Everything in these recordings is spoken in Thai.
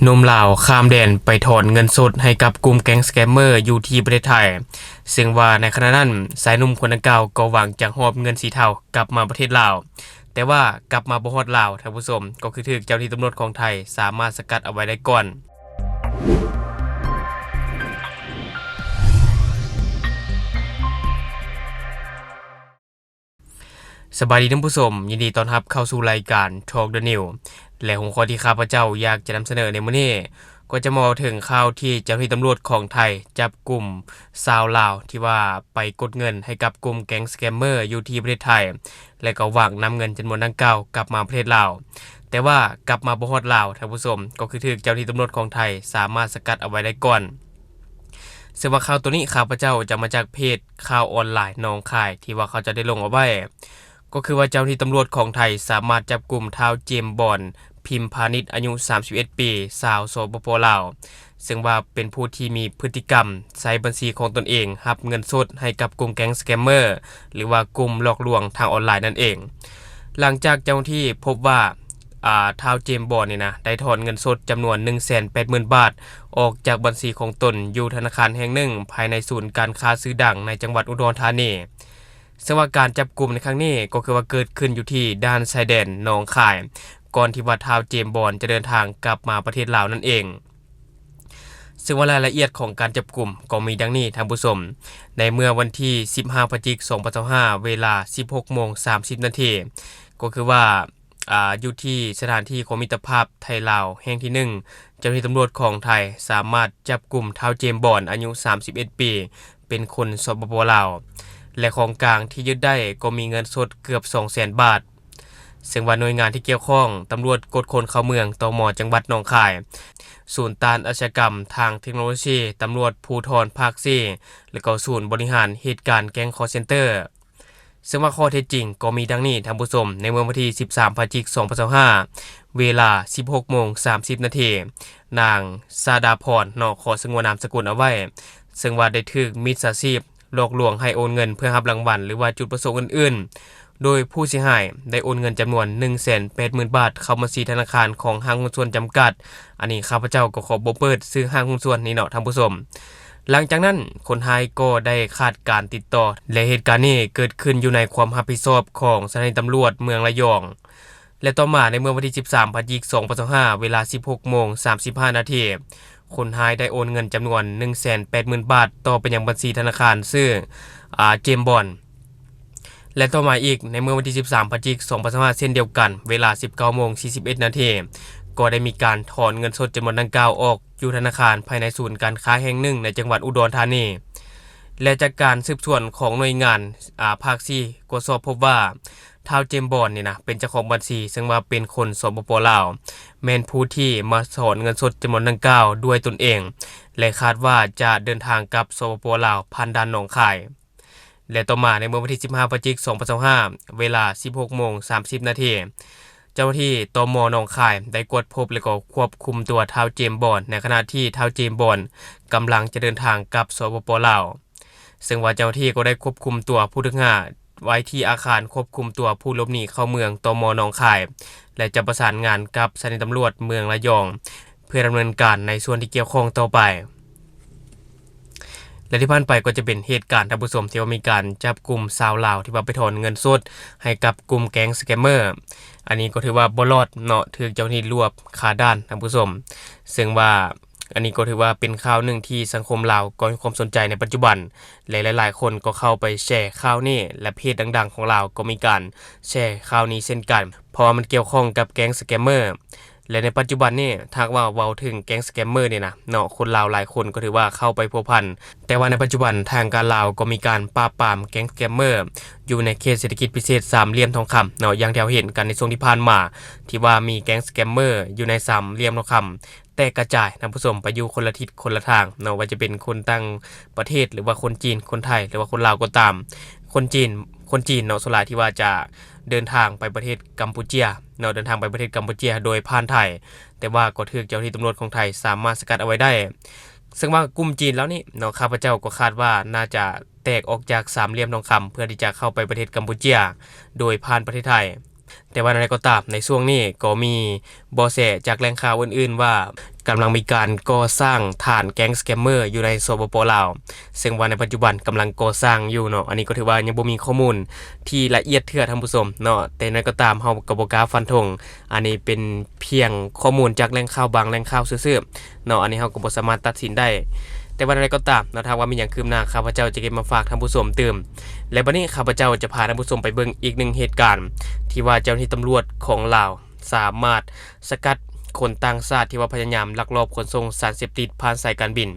หนุ่มลาวข้ามแดนไปถอนเงินสดให้กับกลุ่มแก๊งสแกมเมอร์อยู่ที่ประเทศไทยซึ่งว่าในขณะนั้นชายหนุ่มคนดังกล่าวก็หวังจะหอบเงินสีเทากลับมาประเทศลาวแต่ว่ากลับมาบ่ฮอดลาวท่านผู้ชมก็คือถูกเจ้าหน้าที่ตำรวจของไทยสามารถสกัดเอาไว้ได้ก่อนสบายดีท่านผู้ชมยินดีต้อนรับเข้าสู่รายการ Talk the New และหัวข้อที่ข้าพเจ้าอยากจะนำเสนอในมื้อนี้ก็จะมาถึงข่าวที่เจ้าหน้าที่ตำรวจของไทยจับกลุ่มชาวลาวที่ว่าไปกดเงินให้กับกลุ่มแก๊งสแกมเมอร์อยู่ที่ประเทศไทยและก็หวังนำเงินจำนวนดังกล่าวกลับมาประเทศลาวแต่ว่ากลับมาบ่ฮอดลาวท่านผู้ชมก็คือถูกเจ้าหน้าที่ตำรวจของไทยสามารถสกัดเอาไว้ได้ก่อนซึ่งว่าข่าวตัวนี้ข้าพเจ้าจะมาจากเพจข่าวออนไลน์หนองคายที่ว่าเขาจะได้ลงเอาไว้ก็คือว่าเจ้าหน้าที่ตำรวจของไทยสามารถจับกลุ่มท้าวเจมส์บอนด์พิมพ์พาณิชย์อายุ31ปีชาวสปป.ลาวซึ่งว่าเป็นผู้ที่มีพฤติกรรมใช้บัญชีของตนเองรับเงินสดให้กับกลุ่มแก๊งสแกมเมอร์หรือว่ากลุ่มหลอกลวงทางออนไลน์นั่นเองหลังจากเจ้าหน้าที่พบว่าท้าวเจมส์บอนด์นี่นะได้ถอนเงินสดจำนวน 180,000 บาทออกจากบัญชีของตนอยู่ธนาคารแห่งหนึ่งภายในศูนย์การค้าซื้อดังในจังหวัดอุดรธานีซึ่งว่าการจับกลุ่มในครั้งนี้ก็คือว่าเกิดขึ้นอยู่ที่ด้านชายแดนหนองคายก่อนที่ว่าท้าวเจมส์บอนด์จะเดินทางกลับมาประเทศลาวนั่นเองซึ่งว่ารายละเอียดของการจับกลุ่มก็มีดังนี้ท่านผู้ชมในเมื่อวันที่15พฤศจิกายน2025เวลา 16:30 นาทีก็คือว่าอยู่ที่สถานที่ของมิตรภาพไทยลาวแห่งที่1เจ้าหน้าที่ตำรวจของไทยสามารถจับกลุ่มท้าวเจมส์บอนด์อายุ31ปีเป็นคนสปป.ลาวและของกลางที่ยึดได้ก็มีเงินสดเกือบ 200,000 บาทซึ่งว่าหน่วยงานที่เกี่ยวข้องตำรวจกดคนเข้าเมืองตม.จังหวัดหนองคายศูนย์ต้านอาชญากรรมทางเทคโนโลยีตำรวจภูธรภาค4และก็ศูนย์บริหารเหตุการณ์แก๊งคอลเซ็นเตอร์ซึ่งว่าข้อเท็จจริงก็มีดังนี้ท่านผู้ชมในวันที่13พฤศจิกายน2025เวลา 16:30 นาทีนางสาดาพรขอสงวนนามสกุลเอาไว้ซึ่งว่าได้ถูกมิจฉาชีพหลอกลวงให้โอนเงินเพื่อรับรางวัลหรือว่าจุดประสงค์อื่นๆโดยผู้เสียหายได้โอนเงินจำนวน 180,000 บาทเข้าบัญชีธนาคารของห้างหุ้นส่วนจำกัดอันนี้ข้าพเจ้าก็ขอบ่เปิดซื้อห้างหุ้นส่วนนี้เนาะท่านผู้ชมหลังจากนั้นคนไทยก็ได้ขาดการติดต่อและเหตุการณ์นี้เกิดขึ้นอยู่ในความรับผิดชอบของสถานีตำรวจเมืองระยองและต่อมาในเมื่อวันที่13พฤศจิกายน2025เวลา 16:35 นาทีคนไทยได้โอนเงินจำนวน 180,000 บาทต่อไปยังบัญชีธนาคารชื่อเจมส์บอนด์และต่อมาอีกในเมื่อวันที่13พฤศจิกายน2025เช่นเดียวกันเวลา 19:41 นาทีก็ได้มีการถอนเงินสดจำนวนดังกล่าวออกอยู่ธนาคารภายในศูนย์การค้าแห่งหนึ่งในจังหวัดอุดรธานีและจากการสืบสวนของหน่วยงานภาค4ก็สอบพบว่าท้าวเจมส์บอนด์นี่นะเป็นเจ้าของบัญชีซึ่งว่าเป็นคนสปป.ลาวแม่นผู้ที่มาถอนเงินสดจำนวนดังกล่าวด้วยตนเองและคาดว่าจะเดินทางกลับสปป.ลาวผ่านด่านหนองคายและต่อมาในเมื่อวันที่15พฤศจิกายน2025เวลา 16:30 นาทีเจ้าหน้าที่ตม.หนองคายได้กวดพบและก็ควบคุมตัวท้าวเจมส์บอนด์ในขณะที่ท้าวเจมส์บอนด์กำลังจะเดินทางกลับสปป.ลาวซึ่งว่าเจ้าหน้าที่ก็ได้ควบคุมตัวผู้ต้องหาไว้ที่อาคารควบคุมตัวผู้หลบหนีเข้าเมืองตม.หนองคายและจะประสานงานกับสถานีตำรวจเมืองระยองเพื่อดำเนินการในส่วนที่เกี่ยวข้องต่อไปและที่ผ่านไปก็จะเป็นเหตุการณ์ท่านผู้ชมที่ว่ามีการจับกลุ่มชาวลาวที่ว่าไปถอนเงินสดให้กับกลุ่มแก๊งสแกมเมอร์อันนี้ก็ถือว่าบ่รอดเนาะถูกเจ้าหน้าที่รวบคาด้านท่านผู้ชมซึ่งว่าอันนี้ก็ถือว่าเป็นข่าวหนึ่งที่สังคมลาวก็ให้ความสนใจในปัจจุบันและหลายๆคนก็เข้าไปแชร์ข่าวนี้และเพจดังๆของลาวก็มีการแชร์ข่าวนี้เช่นกันเพราะมันเกี่ยวข้องกับแก๊งสแกมเมอร์และในปัจจุบันนี่ถ้าว่าเว้าถึงแก๊งสแกมเมอร์นี่นะเนาะคนลาวหลายคนก็ถือว่าเข้าไปพัวพันแต่ว่าในปัจจุบันทางการลาวก็มีการปราบปรามแก๊งสแกมเมอร์อยู่ในเขตเศรษฐกิจพิเศษสามเหลี่ยมทองคำเนาะอย่างที่เราเห็นกันในช่วงที่ผ่านมาที่ว่ามีแก๊งสแกมเมอร์อยู่ในสามเหลี่ยมทองคำแต่กระจายท่านผู้ชมไปอยู่คนละทิศคนละทางเนาะว่าจะเป็นคนต่างประเทศหรือว่าคนจีนคนไทยหรือว่าคนลาวก็ตามคนจีนเนาะส่วนหลายที่ว่าจะเดินทางไปประเทศกัมพูชาเนาะเดินทางไปประเทศกัมพูชาโดยผ่านไทยแต่ว่าก็ถูกเจ้าหน้าที่ตำรวจของไทยสามารถสกัดเอาไว้ได้ซึ่งว่ากลุ่มจีนแล้วนี่เนาะข้าพเจ้าก็คาดว่าน่าจะแตกออกจากสามเหลี่ยมทองคำเพื่อที่จะเข้าไปประเทศกัมพูชาโดยผ่านประเทศไทย แต่ว่าอะไรก็ตามในช่วงนี้ก็มีเบาะแสจากแหล่งข่าวอื่นๆว่ากำลังมีการก่อสร้างฐานแก๊งสแกมเมอร์อยู่ในสปป.ลาวซึ่งว่าในปัจจุบันกำลังก่อสร้างอยู่เนาะอันนี้ก็ถือว่ายังบ่มีข้อมูลที่ละเอียดเทื่อท่านผู้ชมเนาะแต่นั้นก็ตามเฮาก็บ่กล้าฟันธงอันนี้เป็นเพียงข้อมูลจากแหล่งข่าวบางแหล่งข่าวซื่อๆเนาะอันนี้เฮาก็บ่สามารถตัดสินได้แต่ว่าอะไรก็ตามเนาะถ้าว่ามีหยังคืบหน้าข้าพเจ้าจะเก็บมาฝากท่านผู้ชมเติมและบัดนี้ข้าพเจ้าจะพาท่านผู้ชมไปเบิ่งอีกหนึ่งเหตุการณ์ที่ว่าเจ้าหน้าที่ตำรวจของลาวสามารถสกัดคนต่างชาติที่ว่าพยายามลักลอบขนส่งสารเสพติดผ่านสายการบิน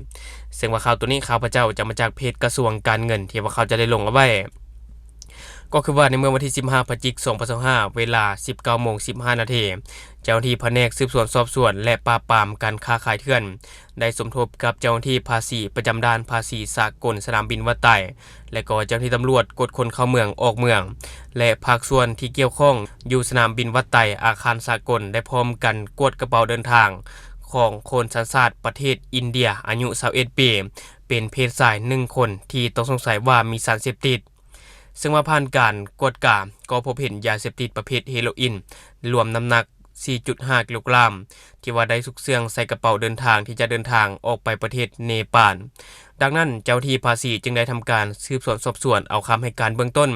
ซึ่งว่าข่าวตัวนี้ข้าพเจ้าจะมาจากเพจกระทรวงการเงินที่ว่าเขาจะได้ลงเอาไว้ก็คือว่าในเมื่อวันที่15พฤศจิกายน2025เวลา 19:15 น.เจ้าหน้าที่แผนกสืบสวนสอบสวนและปราบปรามการค้าขายเถื่อนได้สมทบกับเจ้าหน้าที่ภาษีประจำด่านภาษีสากลสนามบินวัดไต่และก็เจ้าหน้าที่ตำรวจกดคนเข้าเมืองออกเมืองและภาคส่วนที่เกี่ยวข้องอยู่สนามบินวัดไต่อาคารสากลได้พร้อมกันกวดกระเป๋าเดินทางของคนสัญชาติประเทศอินเดียอายุ21ปีเป็นเพศชาย1คนที่ต้องสงสัยว่ามีสารเสพติดซึ่งว่าผ่านการกวดกาก็พบเห็นยาเสพติดประเภทเฮโรอีนรวมน้ำหนัก 4.5 กิโลกรัมที่ว่าได้ซุกเสื่องใส่กระเป๋าเดินทางที่จะเดินทางออกไปประเทศเนปาลดังนั้นเจ้าที่ภาษีจึงได้ทำการสืบสวนสอบสวนเอาคำให้การเบื้องต้น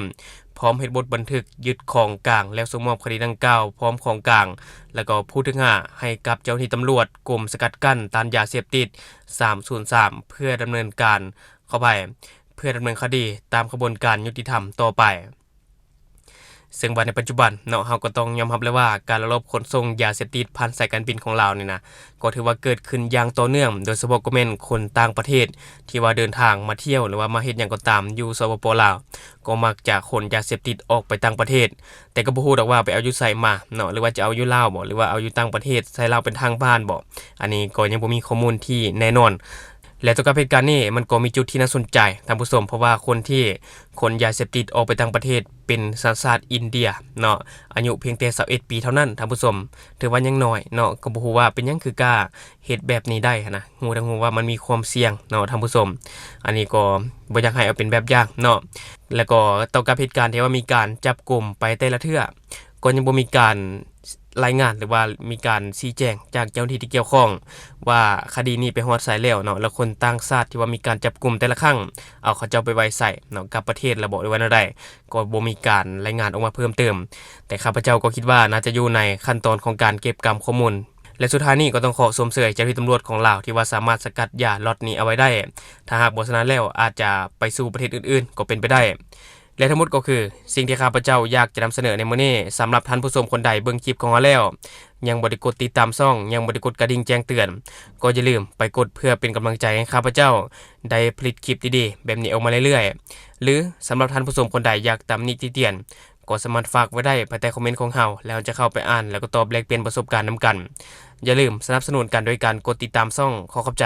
พร้อมเฮ็ดบทบันทึกยึดของกลางแล้วส่งมอบคดีดังกล่าวพร้อมของกลางแล้วก็ผู้ถึงหาให้กับเจ้าหน้าที่ตำรวจกรมสกัดกั้นต้านยาเสพติด303เพื่อดำเนินการเข้าไปเพื่อดำเนินคดีตามกระบวนการยุติธรรมต่อไปซึ่งว่าในปัจจุบันเนาะเฮาก็ต้องยอมรับเลยว่าการลักลอบขนส่งยาเสพติดผ่านสายการบินของลาวนี่นะก็ถือว่าเกิดขึ้นอย่างต่อเนื่องโดยเฉพาะก็แม่นคนต่างประเทศที่ว่าเดินทางมาเที่ยวหรือว่ามาเฮ็ดหยังก็ตามอยู่สปป.ลาวก็มักจะขนยาเสพติดออกไปต่างประเทศแต่ก็บ่ฮู้ดอกว่าไปเอาอยู่ไสมาเนาะหรือว่าจะเอาอยู่ลาวบ่หรือว่าเอาอยู่ต่างประเทศใส่ลาวเป็นทางผ่านบ่อันนี้ก็ยังบ่มีข้อมูลที่แน่นอนและตัวกับเหตุการณ์นี้มันก็มีจุดที่น่าสนใจท่านผู้ชมเพราะว่าคนที่ขนยาเสพติดออกไปต่างประเทศเป็นสัญชาติอินเดียเนาะอายุเพียงแต่21ปีเท่านั้นท่านผู้ชมถือว่ายังน้อยเนาะก็บ่ฮู้ว่าเป็นหยังคือกล้าเฮ็ดแบบนี้ได้นะฮู้ทั้งฮู้ว่ามันมีความเสี่ยงเนาะท่านผู้ชมอันนี้ก็บ่อยากให้เอาเป็นแบบอย่างเนาะแล้วก็ต่อกับเหตุการณ์ที่ว่ามีการจับกุมไปแต่ละเทื่อก็ยังบ่มีการรายงานหรือว่ามีการชี้แจงจากเจ้าหน้าที่ที่เกี่ยวข้องว่าคดีนี้ไปฮอดไสแล้วเนาะแล้วคนต่างชาติที่ว่ามีการจับกุมแต่ละครั้งเอาเขาเจ้าไปไว้ไสเนาะกับประเทศระบบหรือว่าใดก็บ่มีการรายงานออกมาเพิ่มเติมแต่ข้าพเจ้าก็คิดว่าน่าจะอยู่ในขั้นตอนของการเก็บกำข้อมูลและสุดท้ายนี้ก็ต้องขอชมเชยเจ้าหน้าที่ตำรวจของลาวที่ว่าสามารถสกัดยาล็อตนี้เอาไว้ได้ถ้าหากบ่ฉะนั้นแล้วอาจจะไปสู่ประเทศอื่นๆก็เป็นไปได้และทั้งหมดก็คือสิ่งที่ข้าพเจ้าอยากจะนำเสนอในมื้อนี้สำหรับท่านผู้ชมคนใดเบิ่งคลิปของเราแล้วยังบ่ได้กดติดตามช่องยังบ่ได้กดกระดิ่งแจ้งเตือนก็อย่าลืมไปกดเพื่อเป็นกำลังใจให้ข้าพเจ้าได้ผลิตคลิปดีๆแบบนี้ออกมาเรื่อยๆหรือสำหรับท่านผู้ชมคนใดอยากตำหนิติเตียนก็สามารถฝากไว้ได้ภายใต้คอมเมนต์ของเราแล้วจะเข้าไปอ่านแล้วก็ตอบแลกเปลี่ยนประสบการณ์นำกันอย่าลืมสนับสนุนกันโดยการกดติดตามช่องขอขอบใจ